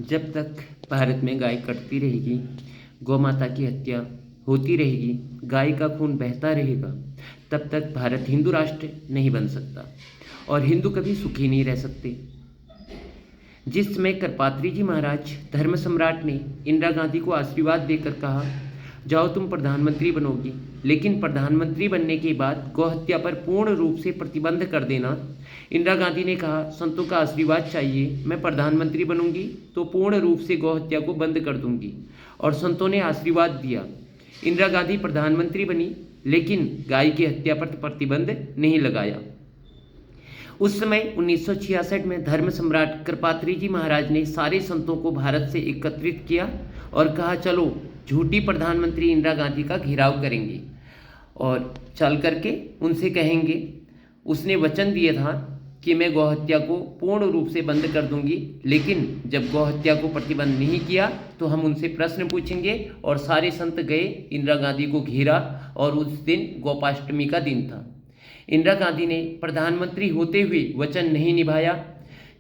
जब तक भारत में गाय कटती रहेगी, गौ माता की हत्या होती रहेगी, गाय का खून बहता रहेगा, तब तक भारत हिंदू राष्ट्र नहीं बन सकता और हिंदू कभी सुखी नहीं रह सकते। जिस समय करपात्री जी महाराज धर्म सम्राट ने इंदिरा गांधी को आशीर्वाद देकर कहा, जाओ तुम प्रधानमंत्री बनोगी, लेकिन प्रधानमंत्री बनने के बाद गौ हत्या पर पूर्ण रूप से प्रतिबंध कर देना। इंदिरा गांधी ने कहा, संतों का आशीर्वाद चाहिए, मैं प्रधानमंत्री बनूंगी तो पूर्ण रूप से गौ हत्या को बंद कर दूंगी। और संतों ने आशीर्वाद दिया। इंदिरा गांधी प्रधानमंत्री बनी, लेकिन गाय की हत्या पर प्रतिबंध नहीं लगाया। उस समय 1966 में धर्म सम्राट कृपात्री जी महाराज ने सारे संतों को भारत से एकत्रित किया और कहा, चलो झूठी प्रधानमंत्री इंदिरा गांधी का घेराव करेंगे और चल करके उनसे कहेंगे, उसने वचन दिया था कि मैं गौ हत्या को पूर्ण रूप से बंद कर दूंगी, लेकिन जब गौ हत्या को प्रतिबंध नहीं किया तो हम उनसे प्रश्न पूछेंगे। और सारे संत गए, इंदिरा गांधी को घेरा और उस दिन गोपाष्टमी का दिन था। इंदिरा गांधी ने प्रधानमंत्री होते हुए वचन नहीं निभाया।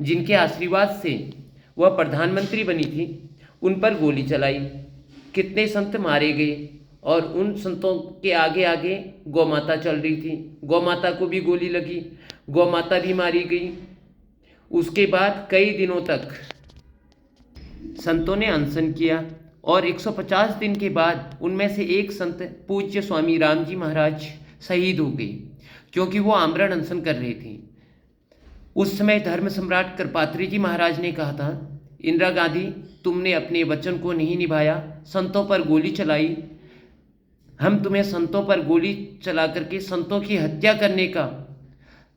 जिनके आशीर्वाद से वह प्रधानमंत्री बनी थी, उन पर गोली चलाई, कितने संत मारे गए और उन संतों के आगे आगे गौ माता चल रही थी, गौ माता को भी गोली लगी, गौ माता भी मारी गई। उसके बाद कई दिनों तक संतों ने अनशन किया और 150 दिन के बाद उनमें से एक संत पूज्य स्वामी राम जी महाराज शहीद हो गए, क्योंकि वो आमरण अनशन कर रहे थे। उस समय धर्म सम्राट कृपात्री जी महाराज ने कहा था, इंदिरा गांधी तुमने अपने वचन को नहीं निभाया, संतों पर गोली चलाई, हम तुम्हें संतों पर गोली चला करके संतों की हत्या करने का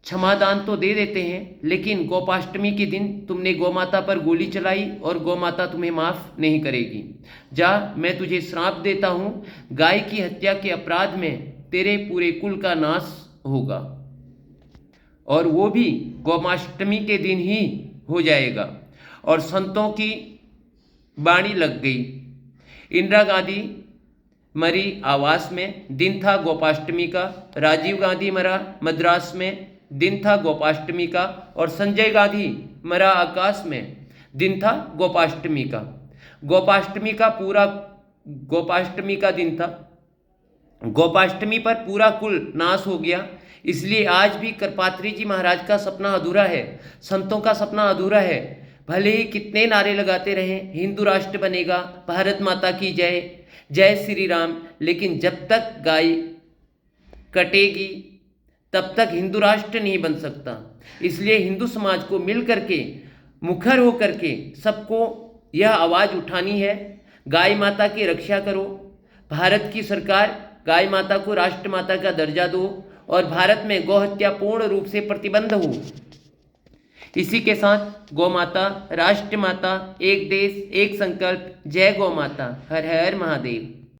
क्षमादान तो दे देते हैं, लेकिन गोपाष्टमी के दिन तुमने गौ माता पर गोली चलाई और गौ माता तुम्हें माफ़ नहीं करेगी। जा, मैं तुझे श्राप देता हूँ, गाय की हत्या के अपराध में तेरे पूरे कुल का नाश होगा और वो भी गोपाष्टमी के दिन ही हो जाएगा। और संतों की बाणी लग गई। इंदिरा गांधी मरी आवास में, दिन था गोपाष्टमी का। राजीव गांधी मरा मद्रास में, दिन था गोपाष्टमी का। और संजय गांधी मरा आकाश में, दिन था गोपाष्टमी का। गोपाष्टमी का दिन था। गोपाष्टमी पर पूरा कुल नाश हो गया। इसलिए आज भी करपात्री जी महाराज का सपना अधूरा है, संतों का सपना अधूरा है। भले ही कितने नारे लगाते रहें, हिंदू राष्ट्र बनेगा, भारत माता की जय, जय श्री राम, लेकिन जब तक गाय कटेगी तब तक हिंदू राष्ट्र नहीं बन सकता। इसलिए हिंदू समाज को मिल करके, मुखर हो करके सबको यह आवाज़ उठानी है, गाय माता की रक्षा करो। भारत की सरकार गाय माता को राष्ट्र माता का दर्जा दो और भारत में गौ हत्या पूर्ण रूप से प्रतिबंध हो। इसी के साथ गौ माता, राष्ट्र माता, एक देश, एक संकल्प, जय गौ माता, हर हर महादेव।